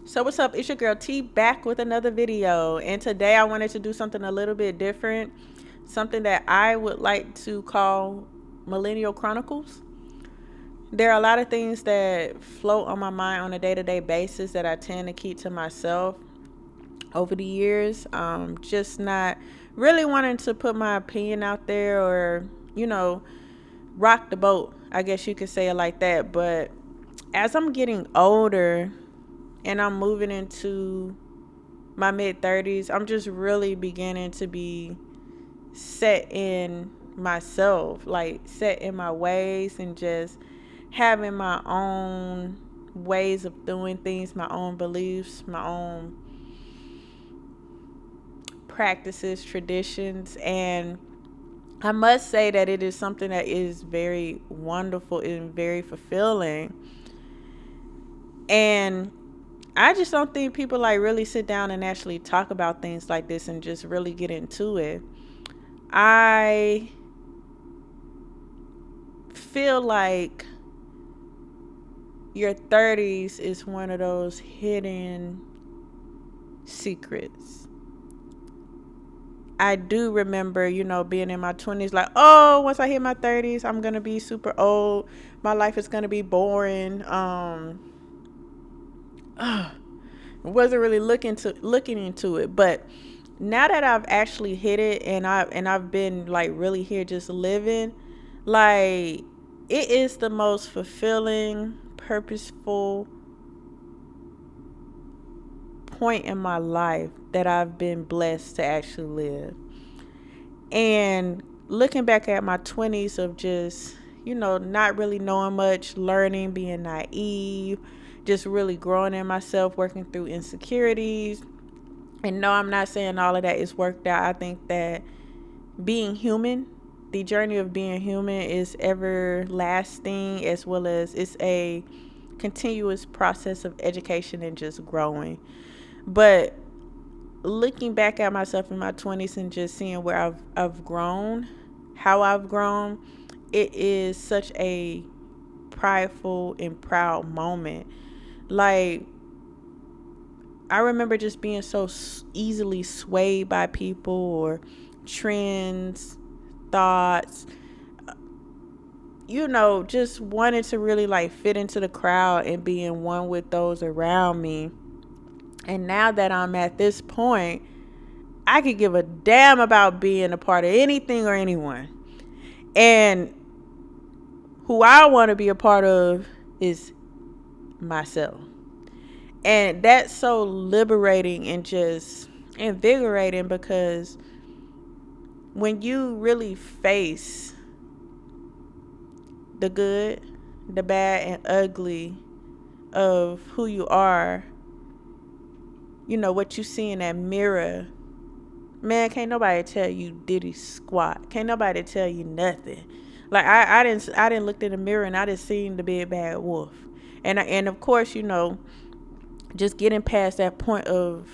So what's up? It's your girl T back with another video. And today I wanted to do something a little bit different. Something that I would like to call Millennial Chronicles. There are a lot of things that float on my mind on a day-to-day basis that I tend to keep to myself over the years. Just not really wanting to put my opinion out there or, you know, rock the boat. I guess you could say it like that. But as I'm getting older and I'm moving into my mid 30s, I'm just really beginning to be set in myself, like set in my ways and just having my own ways of doing things, my own beliefs, my own practices, traditions. And I must say that it is something that is very wonderful and very fulfilling. And I just don't think people like really sit down and actually talk about things like this and just really get into it. I feel like your 30s is one of those hidden secrets. I do remember, being in my 20s, like, oh, once I hit my 30s, I'm going to be super old. My life is going to be boring. Wasn't really looking into it, but now that I've actually hit it and I've been like really here just living, like it is the most fulfilling, purposeful point in my life that I've been blessed to actually live. And looking back at my 20s of just, not really knowing much, learning, being naive, just really growing in myself, working through insecurities. And no, I'm not saying all of that is worked out. I think that being human, the journey of being human is everlasting, as well as it's a continuous process of education and just growing. But looking back at myself in my 20s and just seeing where I've grown, how I've grown, it is such a prideful and proud moment. Like, I remember just being so easily swayed by people or trends, thoughts, just wanted to really like fit into the crowd and being one with those around me. And now that I'm at this point, I could give a damn about being a part of anything or anyone. And who I want to be a part of is myself. And that's so liberating and just invigorating, because when you really face the good, the bad, and ugly of who you are, what you see in that mirror, man, can't nobody tell you diddy squat. Can't nobody tell you nothing. Like I didn't look in the mirror and I didn't see the big bad wolf. And of course, just getting past that point of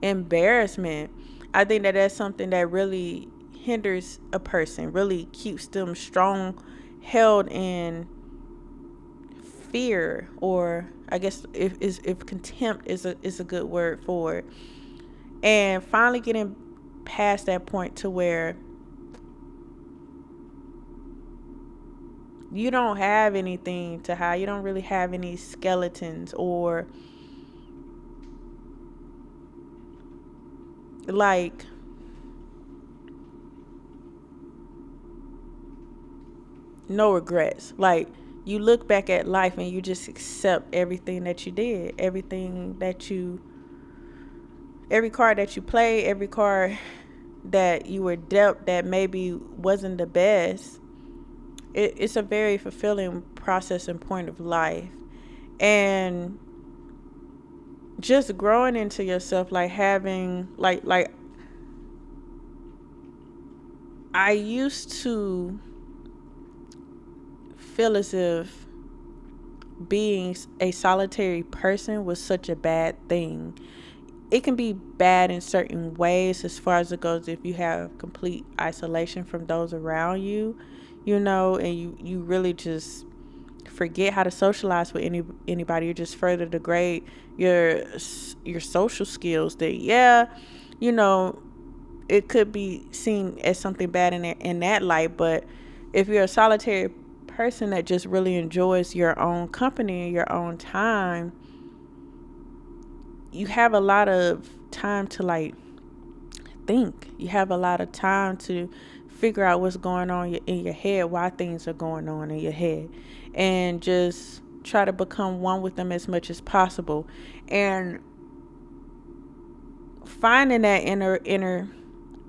embarrassment, I think that that's something that really hinders a person, really keeps them strong, held in fear, or I guess if contempt is a good word for it. And finally getting past that point to where you don't have anything to hide. You don't really have any skeletons or like no regrets. Like, you look back at life and you just accept everything that you did, every card that you played, every card that you were dealt that maybe wasn't the best. It's a very fulfilling process and point of life. And just growing into yourself, like having like I used to feel as if being a solitary person was such a bad thing. It can be bad in certain ways as far as it goes if you have complete isolation from those around you, and you really just forget how to socialize with anybody. You just further degrade your social skills. That, yeah, you know, it could be seen as something bad in that light, but if you're a solitary person that just really enjoys your own company and your own time, you have a lot of time to like think. You have a lot of time to figure out what's going on in your head, why things are going on in your head, and just try to become one with them as much as possible. And finding that inner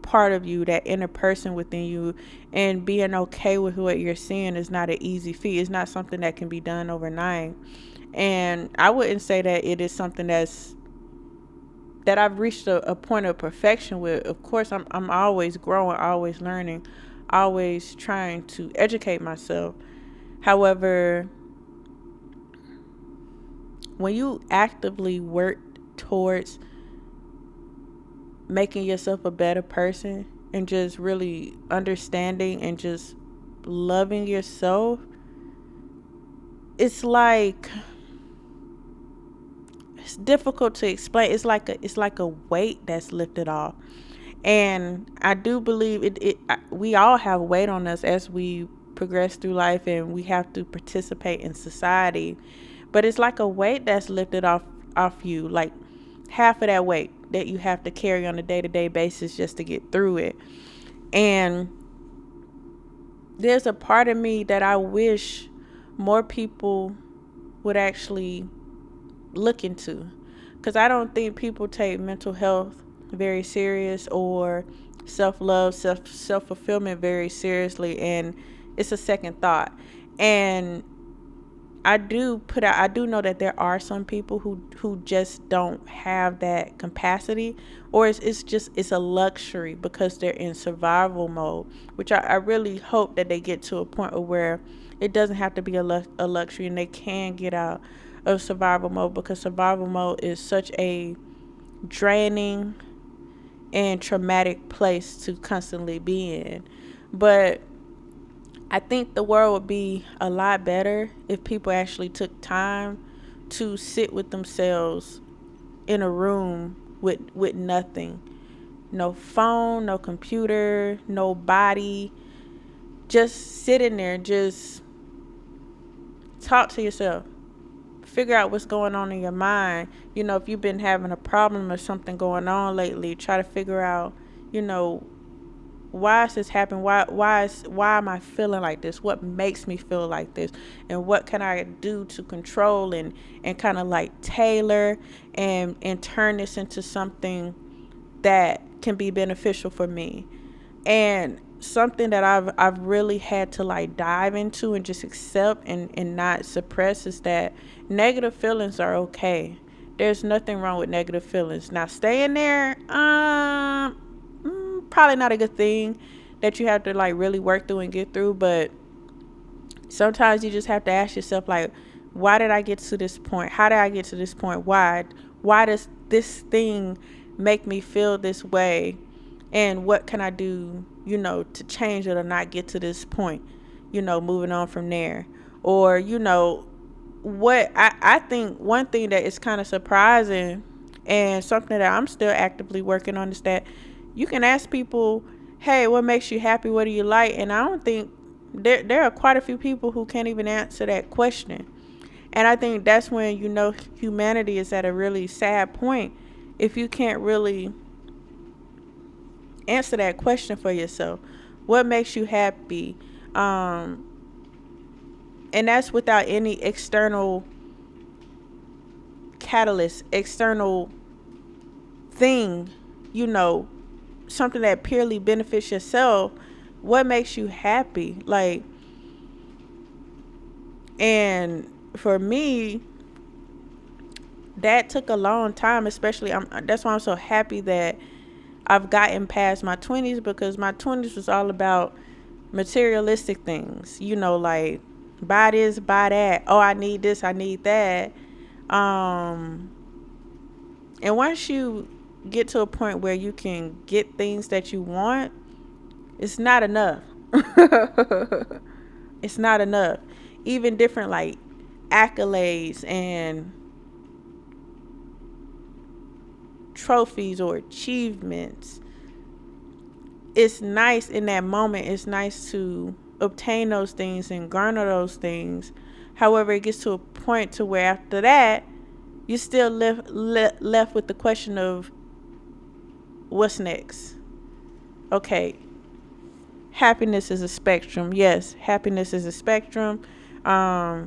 part of you, that inner person within you, and being okay with what you're seeing is not an easy feat. It's not something that can be done overnight. And I wouldn't say that it is something that I've reached a point of perfection with. Of course, I'm always growing, always learning, always trying to educate myself. However, when you actively work towards making yourself a better person and just really understanding and just loving yourself, it's like, it's difficult to explain. It's like a weight that's lifted off. And I do believe we all have weight on us as we progress through life and we have to participate in society. But it's like a weight that's lifted off you, like half of that weight that you have to carry on a day-to-day basis just to get through it. And there's a part of me that I wish more people would actually look into, because I don't think people take mental health very serious, or self-love, self-fulfillment very seriously, and it's a second thought. And I do know that there are some people who just don't have that capacity, or it's a luxury because they're in survival mode, which I really hope that they get to a point where it doesn't have to be a luxury and they can get out of survival mode, because survival mode is such a draining and traumatic place to constantly be in. But I think the world would be a lot better if people actually took time to sit with themselves in a room with nothing. No phone, no computer, no body. Just sit in there, just talk to yourself. Figure out what's going on in your mind. You know, if you've been having a problem or something going on lately, try to figure out, you know, why is this happening? Why am I feeling like this? What makes me feel like this? And what can I do to control and kind of like tailor and turn this into something that can be beneficial for me? And something that I've really had to like dive into and just accept and not suppress is that negative feelings are okay. There's nothing wrong with negative feelings. Now, staying there, probably not a good thing that you have to like really work through and get through. But sometimes you just have to ask yourself, like, why did I get to this point? How did I get to this point? Why does this thing make me feel this way? And what can I do, you know, to change it or not get to this point, you know, moving on from there? Or, you know, what I think one thing that is kind of surprising and something that I'm still actively working on is that you can ask people, hey, what makes you happy? What do you like? And I don't think there are quite a few people who can't even answer that question. And I think that's when, you know, humanity is at a really sad point if you can't really answer that question for yourself. What makes you happy? And that's without any external catalyst, external thing, you know, something that purely benefits yourself. What makes you happy? Like, and for me, that took a long time, especially that's why I'm so happy that I've gotten past my 20s, because my 20s was all about materialistic things, you know, like buy this, buy that. Oh, I need this, I need that. And once you get to a point where you can get things that you want, it's not enough. It's not enough. even different like accolades and trophies or achievements. It's nice in that moment. It's nice to obtain those things and garner those things. However, it gets to a point to where after that, you're still left with the question of what's next. Okay, happiness is a spectrum. Yes, happiness is a spectrum.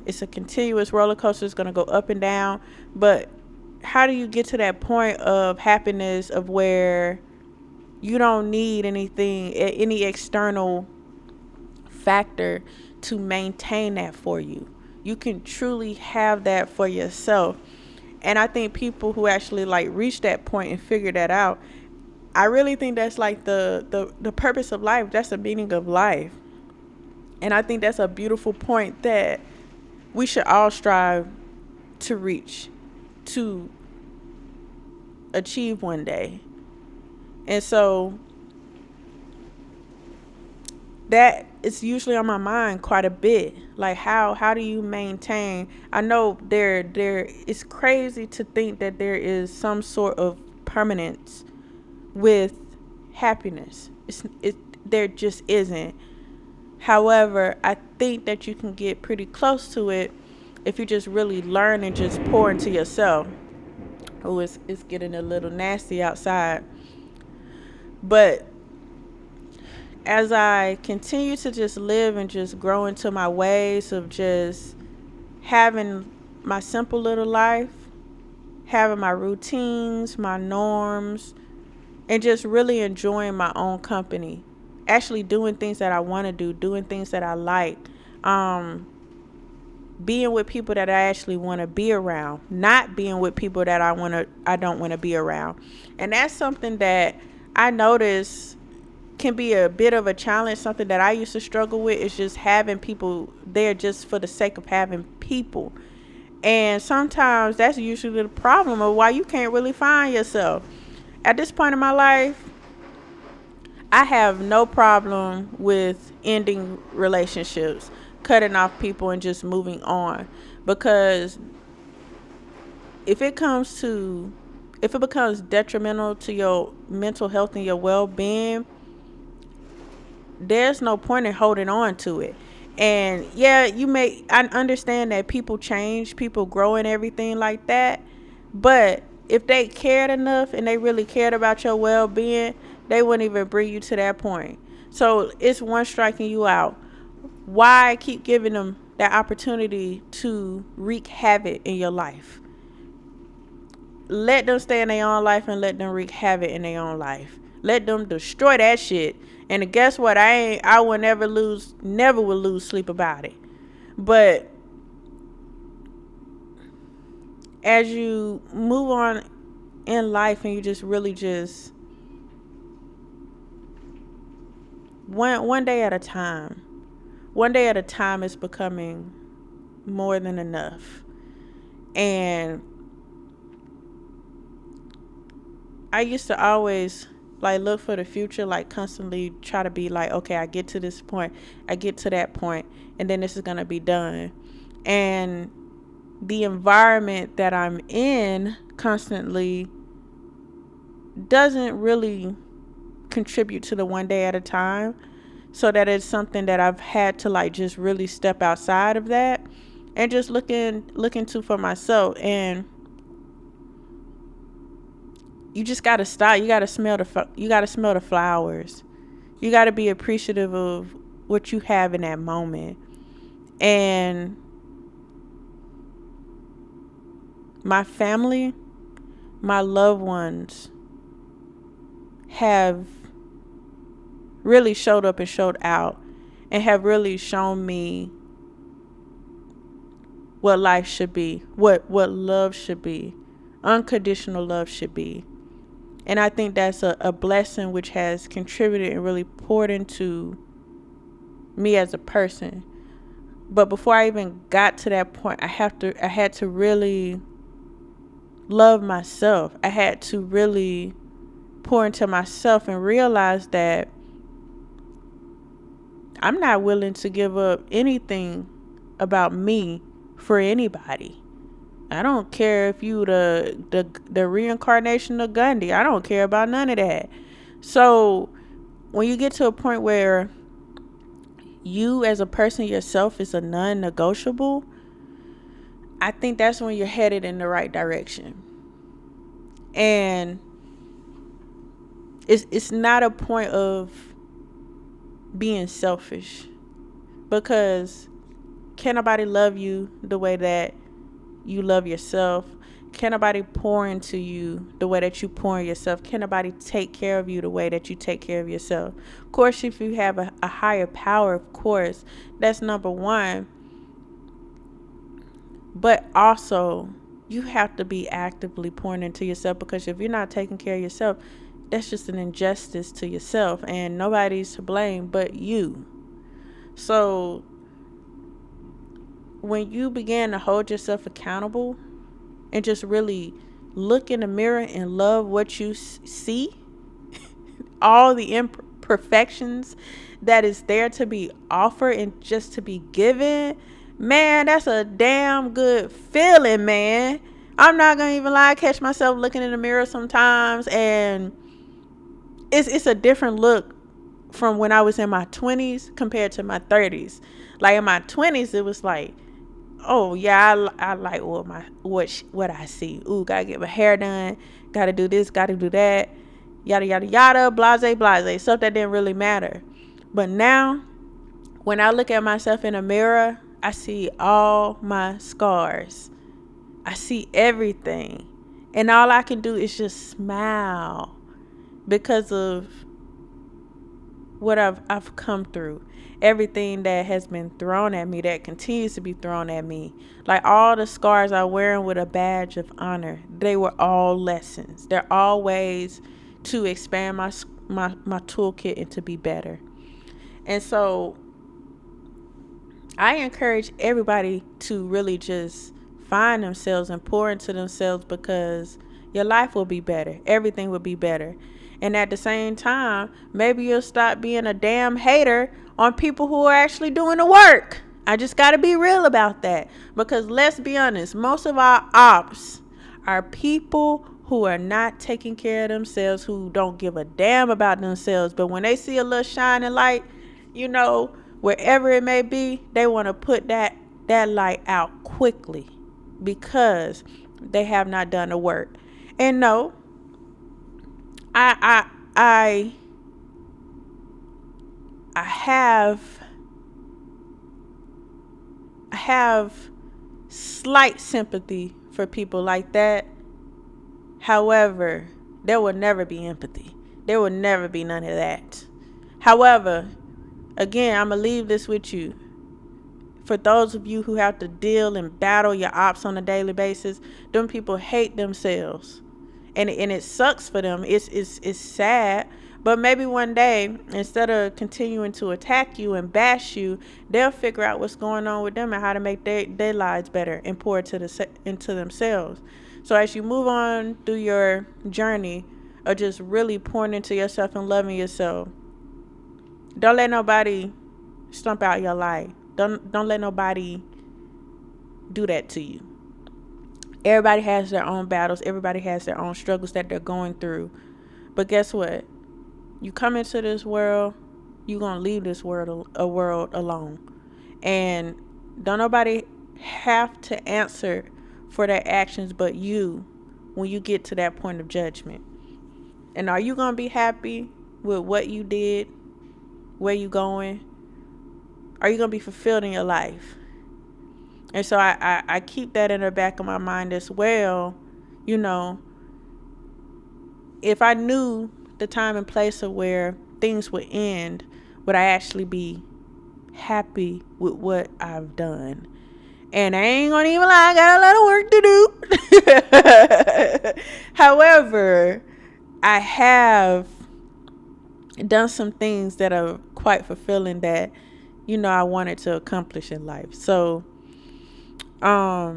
It's a continuous roller coaster. It's going to go up and down. But how do you get to that point of happiness of where you don't need anything, any external factor to maintain that for you? You can truly have that for yourself. And I think people who actually like reach that point and figure that out, I really think that's like the purpose of life. That's the meaning of life. And I think that's a beautiful point that we should all strive to reach, to achieve one day. And so that is usually on my mind quite a bit. Like how do you maintain? I know there it's crazy to think that there is some sort of permanence with happiness. There just isn't. However, I think that you can get pretty close to it if you just really learn and just pour into yourself. Oh, it's getting a little nasty outside. But as I continue to just live and just grow into my ways of just having my simple little life, having my routines, my norms, and just really enjoying my own company, actually doing things that I want to do, doing things that I like, being with people that I actually want to be around, not being with people that I don't want to be around. And that's something that I notice can be a bit of a challenge. Something that I used to struggle with is just having people there just for the sake of having people. And sometimes that's usually the problem of why you can't really find yourself. At this point in my life, I have no problem with ending relationships, cutting off people and just moving on. Because if it becomes detrimental to your mental health and your well-being, there's no point in holding on to it. And yeah, I understand that people change, people grow and everything like that. But if they cared enough and they really cared about your well-being, they wouldn't even bring you to that point. So it's one striking you out. Why keep giving them that opportunity to wreak havoc in your life? Let them stay in their own life and let them wreak havoc in their own life. Let them destroy that shit. And guess what? I will never will lose sleep about it. But as you move on in life and you just really just one day at a time. One day at a time is becoming more than enough. And I used to always like look for the future, like constantly try to be like, okay, I get to this point, I get to that point, and then this is going to be done. And the environment that I'm in constantly doesn't really contribute to the one day at a time. So that is something that I've had to like just really step outside of that and just look into for myself. And you just gotta stop. You gotta smell the flowers. You gotta be appreciative of what you have in that moment. And my family, my loved ones have really showed up and showed out and have really shown me what life should be, what love should be, unconditional love should be. And I think that's a blessing which has contributed and really poured into me as a person. But before I even got to that point, I had to really love myself. I had to really pour into myself and realize that I'm not willing to give up anything about me for anybody. I don't care if you the reincarnation of Gandhi. I don't care about none of that. So when you get to a point where you as a person yourself is a non-negotiable, I think that's when you're headed in the right direction. And it's not a point of being selfish, because can't nobody love you the way that you love yourself. Can't nobody pour into you the way that you pour in yourself. Can't nobody take care of you the way that you take care of yourself. Of course, if you have a higher power, of course, that's number one. But also, you have to be actively pouring into yourself, because if you're not taking care of yourself, that's just an injustice to yourself, and nobody's to blame but you. So when you begin to hold yourself accountable and just really look in the mirror and love what you see, all the imperfections that is there to be offered and just to be given, man, that's a damn good feeling, man. I'm not gonna even lie, I catch myself looking in the mirror sometimes, and it's a different look from when I was in my 20s compared to my 30s. Like in my 20s, it was like, oh yeah, I like what I see. Ooh, gotta get my hair done, gotta do this, gotta do that, yada yada yada, blase, stuff that didn't really matter. But now, when I look at myself in a mirror, I see all my scars. I see everything, and all I can do is just smile because of what I've come through. Everything that has been thrown at me, that continues to be thrown at me, like all the scars I wear with a badge of honor, they were all lessons. They're all ways to expand my toolkit and to be better. And so I encourage everybody to really just find themselves and pour into themselves, because your life will be better. Everything will be better. And at the same time, maybe you'll stop being a damn hater on people who are actually doing the work. I just got to be real about that. Because let's be honest, most of our ops are people who are not taking care of themselves, who don't give a damn about themselves. But when they see a little shining light, wherever it may be, they want to put that light out quickly because they have not done the work. And no, I have slight sympathy for people like that. However, there will never be empathy. There will never be none of that. However, again, I'm going to leave this with you. For those of you who have to deal and battle your ops on a daily basis, them people hate themselves. And it sucks for them. It's sad. But maybe one day, instead of continuing to attack you and bash you, they'll figure out what's going on with them and how to make their lives better and pour into themselves. So as you move on through your journey of just really pouring into yourself and loving yourself, don't let nobody stump out your life. Don't let nobody do that to you. Everybody has their own battles. Everybody has their own struggles that they're going through. But guess what? You come into this world, you're going to leave this world alone. And don't nobody have to answer for their actions but you when you get to that point of judgment. And are you going to be happy with what you did? Where you going? Are you going to be fulfilled in your life? And so I keep that in the back of my mind as well. If I knew the time and place of where things would end, would I actually be happy with what I've done? And I ain't gonna even lie, I got a lot of work to do. However, I have done some things that are quite fulfilling that, I wanted to accomplish in life. So, I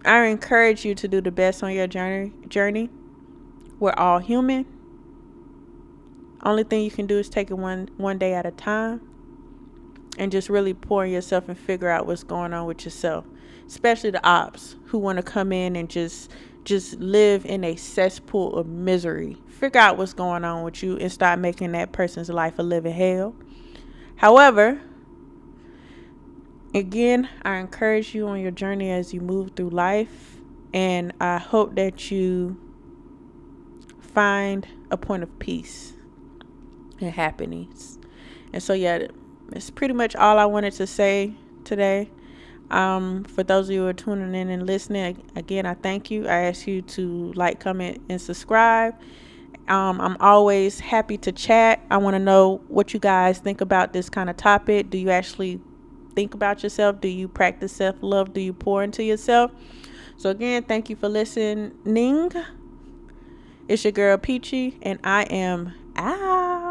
encourage you to do the best on your journey. We're all human. Only thing you can do is take it one day at a time. and just really pour in yourself and figure out what's going on with yourself, especially the ops who want to come in and just live in a cesspool of misery. Figure out what's going on with you and start making that person's life a living hell. However, again, I encourage you on your journey as you move through life, and I hope that you find a point of peace and happiness. And so, yeah, it's pretty much all I wanted to say today. For those of you who are tuning in and listening, again, I thank you. I ask you to like, comment, and subscribe. I'm always happy to chat. I want to know what you guys think about this kind of topic. Do you actually think about yourself? Do you practice self-love? Do you pour into yourself? So again, thank you for listening. It's your girl Peachy, and I am out.